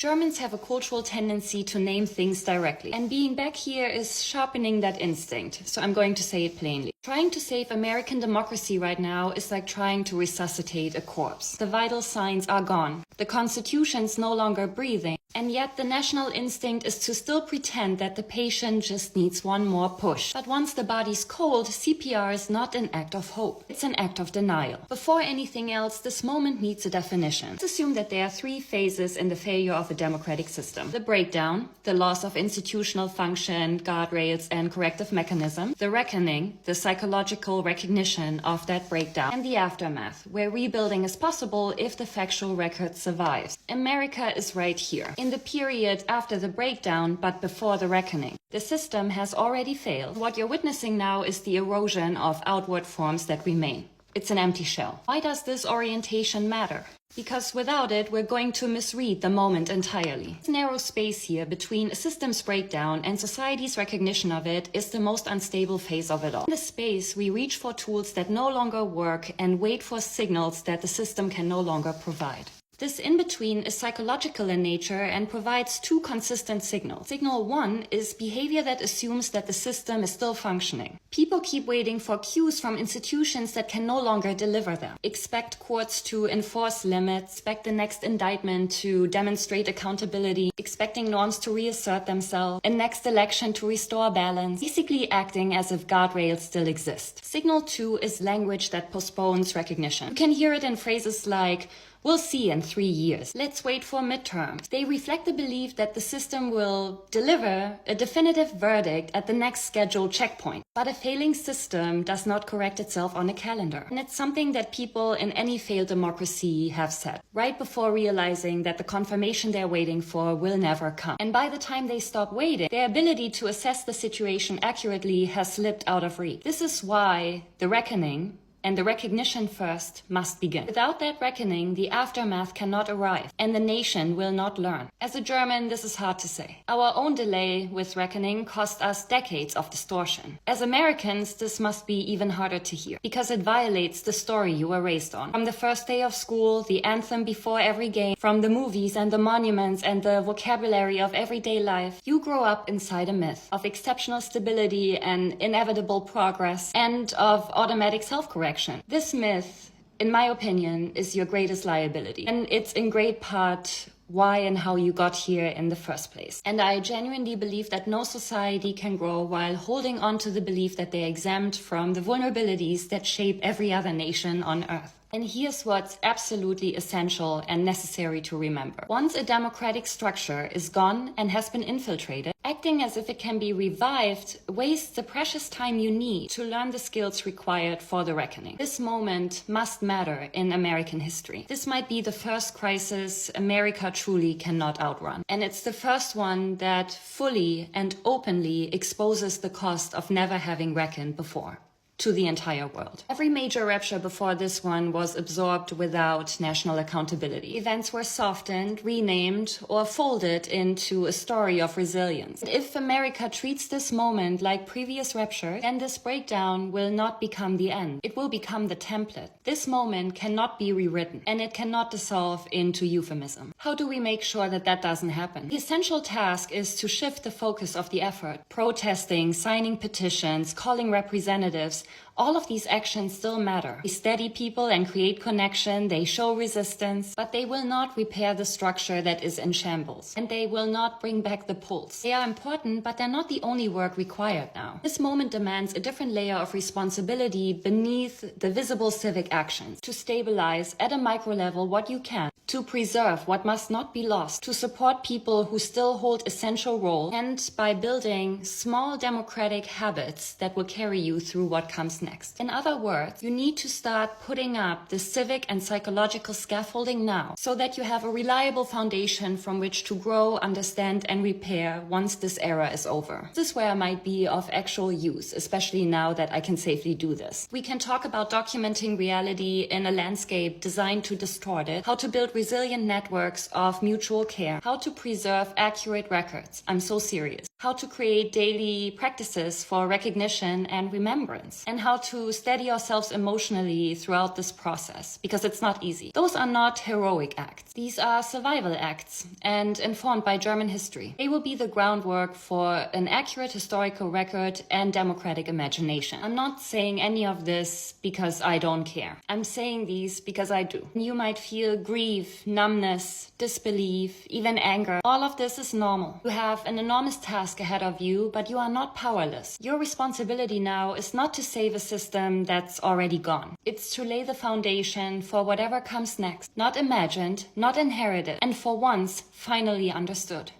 Germans have a cultural tendency to name things directly, and being back here is sharpening that instinct, so I'm going to say it plainly. Trying to save American democracy right now is like trying to resuscitate a corpse. The vital signs are gone. The Constitution's no longer breathing, and yet the national instinct is to still pretend that the patient just needs one more push. But once the body's cold, CPR is not an act of hope. It's an act of denial. Before anything else, this moment needs a definition. Let's assume that there are three phases in the failure of a democratic system. The breakdown, the loss of institutional function, guardrails, and corrective mechanism. The reckoning, the psychological recognition of that breakdown. And the aftermath, where rebuilding is possible if the factual record survives. America is right here, in the period after the breakdown but before the reckoning. The system has already failed. What you're witnessing now is the erosion of outward forms that remain. It's an empty shell. Why does this orientation matter? Because without it, we're going to misread the moment entirely. This narrow space here between a system's breakdown and society's recognition of it is the most unstable phase of it all. In this space, we reach for tools that no longer work and wait for signals that the system can no longer provide. This in-between is psychological in nature and provides two consistent signals. Signal one is behavior that assumes that the system is still functioning. People keep waiting for cues from institutions that can no longer deliver them. Expect courts to enforce limits, expect the next indictment to demonstrate accountability, expecting norms to reassert themselves, a next election to restore balance, basically acting as if guardrails still exist. Signal two is language that postpones recognition. You can hear it in phrases like, "We'll see in 3 years. Let's wait for midterms." They reflect the belief that the system will deliver a definitive verdict at the next scheduled checkpoint. But a failing system does not correct itself on a calendar. And it's something that people in any failed democracy have said, right before realizing that the confirmation they're waiting for will never come. And by the time they stop waiting, their ability to assess the situation accurately has slipped out of reach. This is why the reckoning and the recognition first must begin. Without that reckoning, the aftermath cannot arrive, and the nation will not learn. As a German, this is hard to say. Our own delay with reckoning cost us decades of distortion. As Americans, this must be even harder to hear, because it violates the story you were raised on. From the first day of school, the anthem before every game, from the movies and the monuments and the vocabulary of everyday life, you grow up inside a myth of exceptional stability and inevitable progress, and of automatic self-correction. This myth, in my opinion, is your greatest liability. And it's in great part why and how you got here in the first place. And I genuinely believe that no society can grow while holding on to the belief that they're exempt from the vulnerabilities that shape every other nation on Earth. And here's what's absolutely essential and necessary to remember. Once a democratic structure is gone and has been infiltrated, acting as if it can be revived wastes the precious time you need to learn the skills required for the reckoning. This moment must matter in American history. This might be the first crisis America truly cannot outrun. And it's the first one that fully and openly exposes the cost of never having reckoned before to the entire world. Every major rupture before this one was absorbed without national accountability. Events were softened, renamed, or folded into a story of resilience. If America treats this moment like previous ruptures, then this breakdown will not become the end. It will become the template. This moment cannot be rewritten, and it cannot dissolve into euphemism. How do we make sure that that doesn't happen? The essential task is to shift the focus of the effort. Protesting, signing petitions, calling representatives, all of these actions still matter. They steady people and create connection, they show resistance, but they will not repair the structure that is in shambles. And they will not bring back the pulse. They are important, but they're not the only work required now. This moment demands a different layer of responsibility beneath the visible civic actions. To stabilize at a micro level what you can, to preserve what must not be lost, to support people who still hold essential roles, and by building small democratic habits that will carry you through what comes next. In other words, you need to start putting up the civic and psychological scaffolding now, so that you have a reliable foundation from which to grow, understand, and repair once this era is over. This is where I might be of actual use, especially now that I can safely do this. We can talk about documenting reality in a landscape designed to distort it, how to build build resilient networks of mutual care, how to preserve accurate records. I'm so serious. How to create daily practices for recognition and remembrance, and how to steady ourselves emotionally throughout this process, because it's not easy. Those are not heroic acts. These are survival acts, and informed by German history. They will be the groundwork for an accurate historical record and democratic imagination. I'm not saying any of this because I don't care. I'm saying these because I do. You might feel grief, numbness, disbelief, even anger. All of this is normal. You have an enormous task ahead of you, but you are not powerless. Your responsibility now is not to save a system that's already gone. It's to lay the foundation for whatever comes next. Not imagined, not inherited, and for once, finally understood.